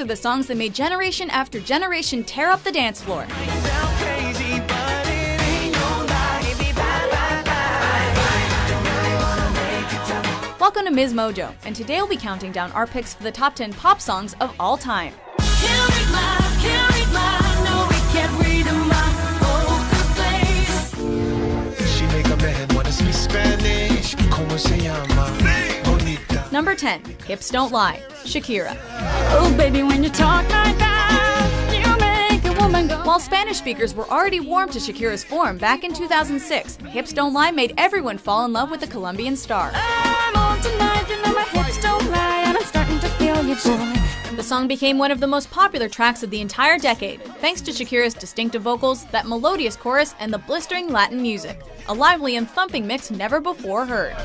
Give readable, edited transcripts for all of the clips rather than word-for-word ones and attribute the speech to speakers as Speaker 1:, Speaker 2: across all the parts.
Speaker 1: are the songs that made generation after generation tear up the dance floor. Welcome to Ms. Mojo, and today we'll be counting down our picks for the top 10 pop songs of all time. Number 10, Hips Don't Lie, Shakira.
Speaker 2: Oh baby, when you talk like that, you make a woman go.
Speaker 1: While Spanish speakers were already warm to Shakira's form back in 2006, Hips Don't Lie made everyone fall in love with the Colombian star.
Speaker 2: I'm on tonight, you know my hips don't lie, and I'm starting to feel you, boy.
Speaker 1: The song became one of the most popular tracks of the entire decade, thanks to Shakira's distinctive vocals, that melodious chorus, and the blistering Latin music. A lively and thumping mix never before heard.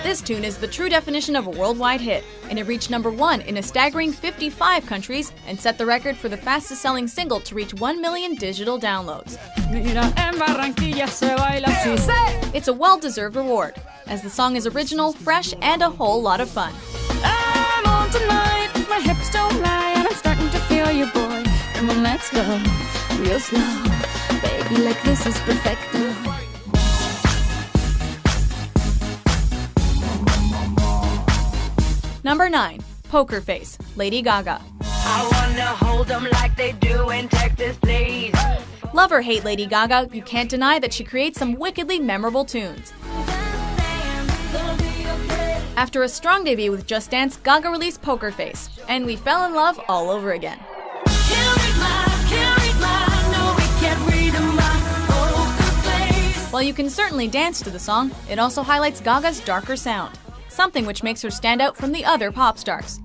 Speaker 1: This tune is the true definition of a worldwide hit, and it reached number 1 in a staggering 55 countries and set the record for the fastest-selling single to reach 1 million digital downloads. It's a well-deserved reward, as the song is original, fresh, and a whole lot of fun.
Speaker 2: I'm on tonight, my hips don't lie, and I'm starting to feel you, boy. Come on, let's go, real slow, baby, like this is perfecto.
Speaker 1: Number 9, Poker Face, Lady Gaga.
Speaker 3: I wanna hold them like they do in Texas, please.
Speaker 1: Love or hate Lady Gaga, you can't deny that she creates some wickedly memorable tunes. After a strong debut with Just Dance, Gaga released Poker Face, and we fell in love all over again. While you can certainly dance to the song, it also highlights Gaga's darker sound, something which makes her stand out from the other pop stars.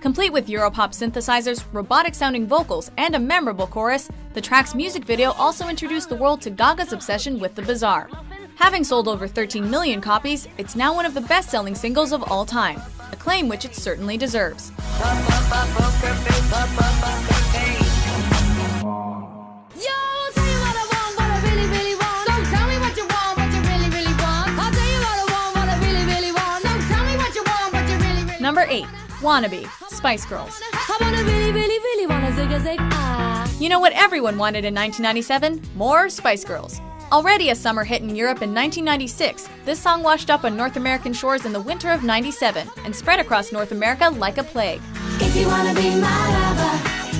Speaker 1: Complete with Europop synthesizers, robotic-sounding vocals, and a memorable chorus, the track's music video also introduced the world to Gaga's obsession with the bizarre. Having sold over 13 million copies, it's now one of the best-selling singles of all time, a claim which it certainly deserves. Number 8, Wannabe, Spice Girls. You know what everyone wanted in 1997? More Spice Girls. Already a summer hit in Europe in 1996, this song washed up on North American shores in the winter of '97 and spread across North America like a plague.
Speaker 2: If you wanna be my lover,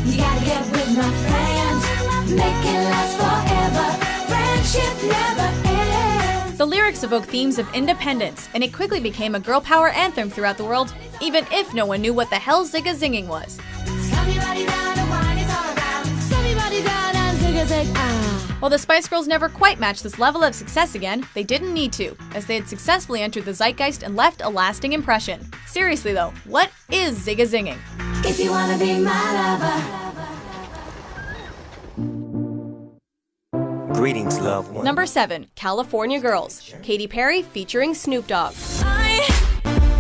Speaker 2: you gotta get with my friends. Make it last forever. Friendship never ends.
Speaker 1: The lyrics evoke themes of independence, and it quickly became a girl power anthem throughout the world, even if no one knew what the hell zigga-zinging was. While the Spice Girls never quite matched this level of success again, they didn't need to, as they had successfully entered the zeitgeist and left a lasting impression. Seriously though, what is zigga-zinging?
Speaker 2: If you wanna be my lover.
Speaker 4: Greetings, loved one.
Speaker 1: Number 7, California Girls, Katy Perry featuring Snoop Dogg.
Speaker 2: I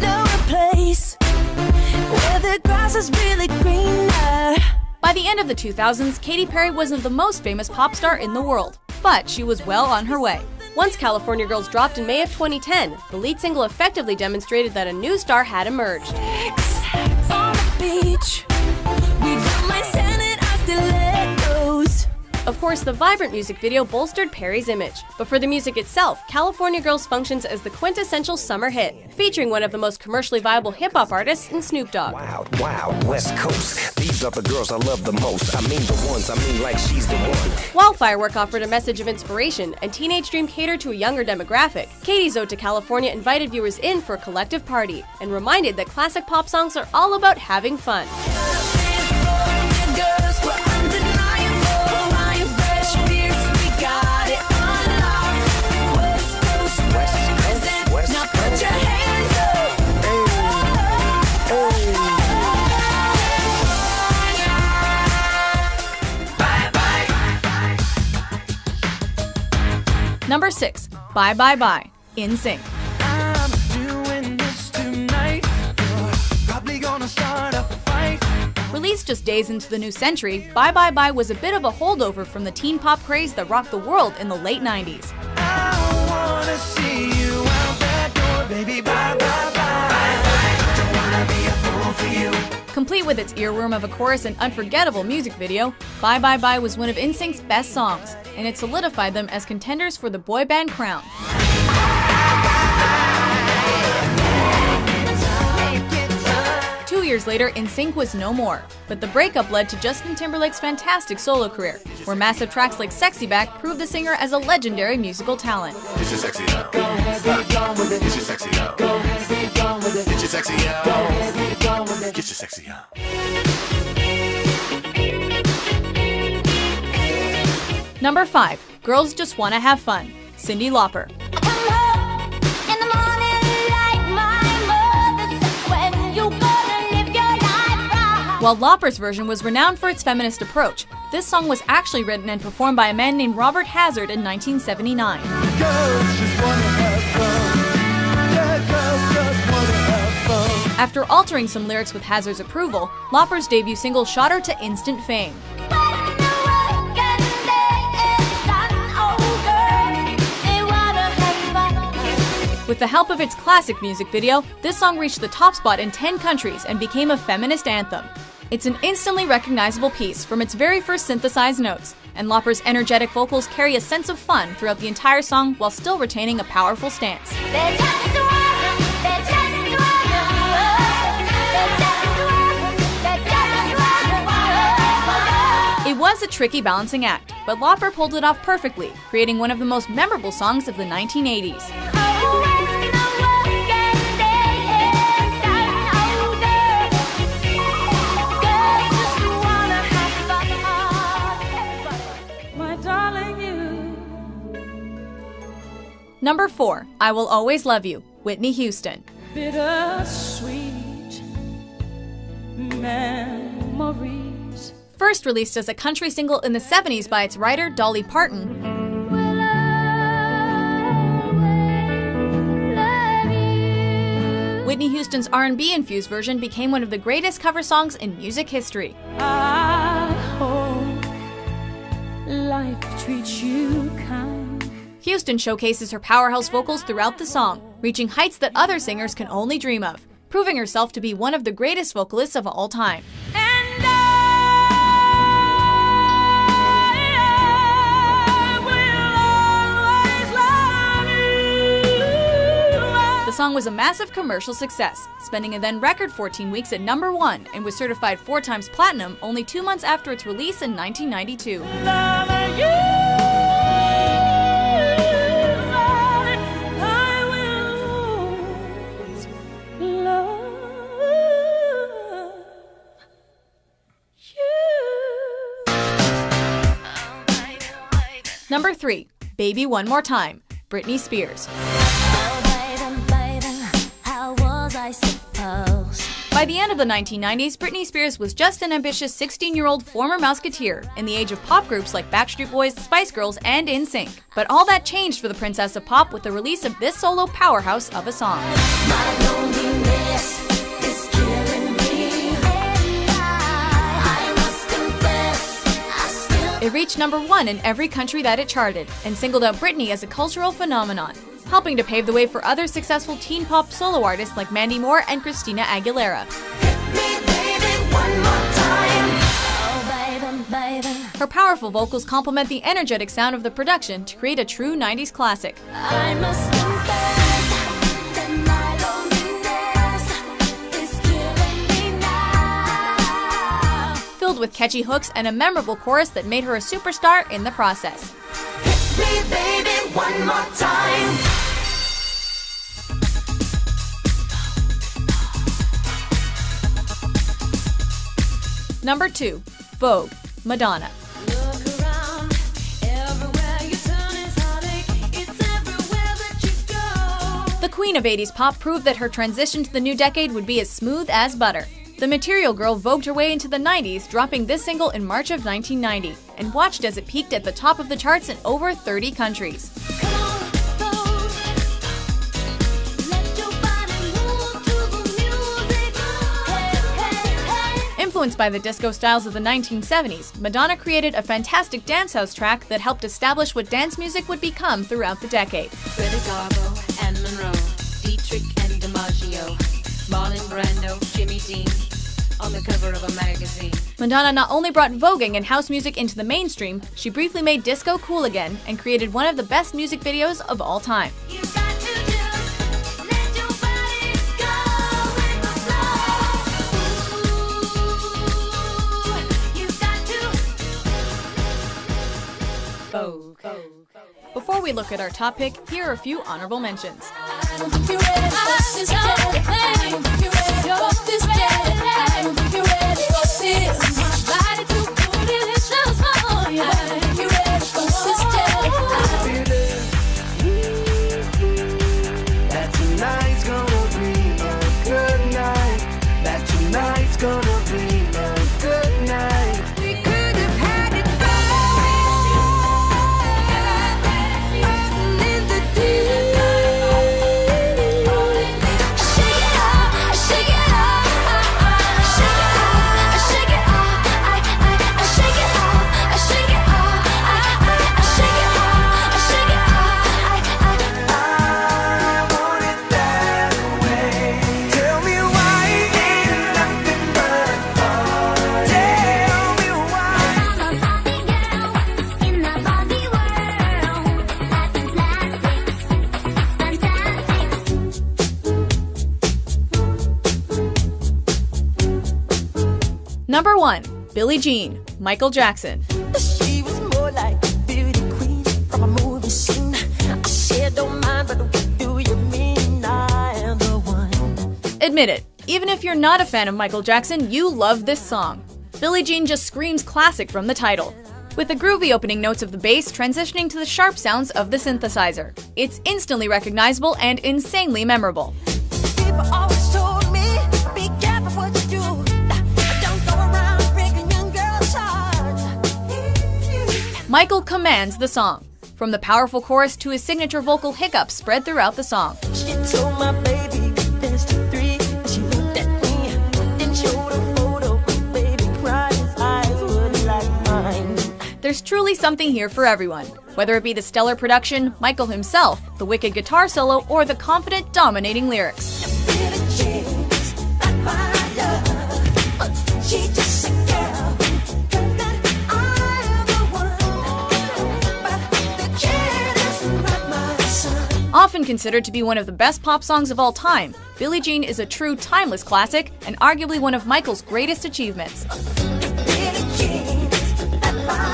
Speaker 2: know a place where the grass is really greener.
Speaker 1: By the end of the 2000s, Katy Perry wasn't the most famous pop star in the world, but she was well on her way. Once California Girls dropped in May of 2010, the lead single effectively demonstrated that a new star had emerged.
Speaker 2: On the beach, we don't mind sending our stilettos.
Speaker 1: Of course, the vibrant music video bolstered Perry's image, but for the music itself, California Girls functions as the quintessential summer hit, featuring one of the most commercially viable hip-hop artists in Snoop Dogg.
Speaker 4: Wild, wild West Coast. These are the girls I love the most. I mean the ones, I mean like she's the one.
Speaker 1: While Firework offered a message of inspiration and Teenage Dream catered to a younger demographic, Katie's Ode to California invited viewers in for a collective party and reminded that classic pop songs are all about having fun. Number 6, Bye Bye Bye, NSYNC.
Speaker 5: I'm doing this tonight. You're probably gonna start a fight.
Speaker 1: Released just days into the new century, Bye Bye Bye was a bit of a holdover from the teen pop craze that rocked the world in the late 90s.
Speaker 5: I wanna see you out there Baby, bye, bye, bye. Don't wanna be a fool for you.
Speaker 1: Complete with its earworm of a chorus and unforgettable music video, Bye Bye Bye was one of NSYNC's best songs, and it solidified them as contenders for the boy band crown. Years later, NSYNC was no more, but the breakup led to Justin Timberlake's fantastic solo career, where massive tracks like Sexy Back proved the singer as a legendary musical talent.
Speaker 6: Get your sexy out. Go ahead, be gone with it. Get your sexy out. Go ahead, be gone with it. Get your sexy out. Go ahead, be gone with it. Get your sexy out.
Speaker 1: Number 5. Girls Just Wanna Have Fun. Cyndi Lauper. While Lauper's version was renowned for its feminist approach, this song was actually written and performed by a man named Robert Hazard in 1979. After altering some lyrics with Hazard's approval, Lauper's debut single shot her to instant fame. With the help of its classic music video, this song reached the top spot in 10 countries and became a feminist anthem. It's an instantly recognizable piece from its very first synthesized notes, and Lauper's energetic vocals carry a sense of fun throughout the entire song while still retaining a powerful stance. It was a tricky balancing act, but Lauper pulled it off perfectly, creating one of the most memorable songs of the 1980s. Number 4. I Will Always Love You. Whitney Houston.
Speaker 2: Bittersweet memories.
Speaker 1: First released as a country single in the 70s by its writer Dolly Parton, Whitney Houston's R&B-infused version became one of the greatest cover songs in music history.
Speaker 2: I hope life treats you kind.
Speaker 1: Houston showcases her powerhouse vocals throughout the song, reaching heights that other singers can only dream of, proving herself to be one of the greatest vocalists of all time.
Speaker 2: And I will always love you.
Speaker 1: The song was a massive commercial success, spending a then record 14 weeks at number 1 and was certified 4 times platinum only 2 months after its release in 1992. Number 3. Baby One More Time. Britney Spears. By the end of the 1990s, Britney Spears was just an ambitious 16-year-old former Mouseketeer in the age of pop groups like Backstreet Boys, Spice Girls, and NSYNC. But all that changed for the Princess of Pop with the release of this solo powerhouse of a song. It reached number 1 in every country that it charted, and singled out Britney as a cultural phenomenon, helping to pave the way for other successful teen pop solo artists like Mandy Moore and Christina Aguilera. Her powerful vocals complement the energetic sound of the production to create a true 90s classic.
Speaker 2: I must confess that my loneliness is killing me now.
Speaker 1: Filled with catchy hooks and a memorable chorus that made her a superstar in the process.
Speaker 2: Hit me, baby, one more time.
Speaker 1: Number 2. Vogue. Madonna.
Speaker 2: Look around, everywhere you turn is heartache. It's everywhere that you go.
Speaker 1: The queen of 80s pop proved that her transition to the new decade would be as smooth as butter. The Material Girl vogued her way into the 90s, dropping this single in March of 1990, and watched as it peaked at the top of the charts in over 30 countries.
Speaker 2: Come on, Vogue. Let your body move to the music. Hey, hey, hey.
Speaker 1: Influenced by the disco styles of the 1970s, Madonna created a fantastic dance house track that helped establish what dance music would become throughout the decade.
Speaker 7: Greta Garbo and Monroe, Deep Patrick and DiMaggio, Marlon Brando, Jimmy Dean, on the cover of a magazine.
Speaker 1: Madonna not only brought voguing and house music into the mainstream, she briefly made disco cool again and created one of the best music videos of all time. Before we look at our top pick, here are a few honorable mentions.
Speaker 5: That tonight's gonna be a good night. That tonight's gonna be a good night. We could have had it in the deep. Shake it up, shake it up, shake it up, shake it up, shake it up, shake it up, shake it up, shake it up. I want it that way. Tell me why ain't nothing but fun. Tell me why.
Speaker 2: I'm a Barbie girl in the Barbie world. Life is fantastic.
Speaker 1: Number 1. Billie Jean, Michael Jackson.
Speaker 8: She was more like a beauty queen from a movie scene. I said, don't mind, but what do you mean I am the one?
Speaker 1: Admit it, even if you're not a fan of Michael Jackson, you love this song. Billie Jean just screams classic from the title, with the groovy opening notes of the bass transitioning to the sharp sounds of the synthesizer. It's instantly recognizable and insanely memorable.
Speaker 8: People always told me, be careful what you do. Don't go around breaking young girls' hearts.
Speaker 1: Michael commands the song, from the powerful chorus to his signature vocal hiccups spread throughout the song.
Speaker 8: She told my baby, dance to 3, and she looked at me, then showed a photo. Baby cried, his eyes were like mine.
Speaker 1: There's truly something here for everyone, whether it be the stellar production, Michael himself, the wicked guitar solo, or the confident, dominating lyrics.
Speaker 8: Billie Jean's not my love. She just a girl, that I am the one. But the kid is not my son.
Speaker 1: Often considered to be one of the best pop songs of all time, Billie Jean is a true timeless classic and arguably one of Michael's greatest achievements.
Speaker 8: Billie Jean's not my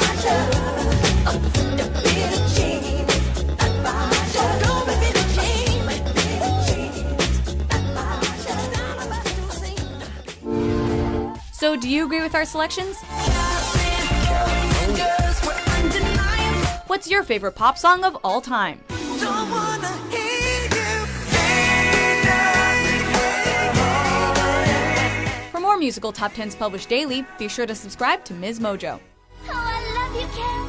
Speaker 8: love. The Billie Jean's not my love. Don't be Billie Jean. Billie Jean's not my love.
Speaker 1: So do you agree with our selections? What's your favorite pop song of all time?
Speaker 8: Don't wanna hear you say
Speaker 1: For more musical top 10s published daily, be sure to subscribe to Ms. Mojo.
Speaker 2: Oh, I love you, Carol.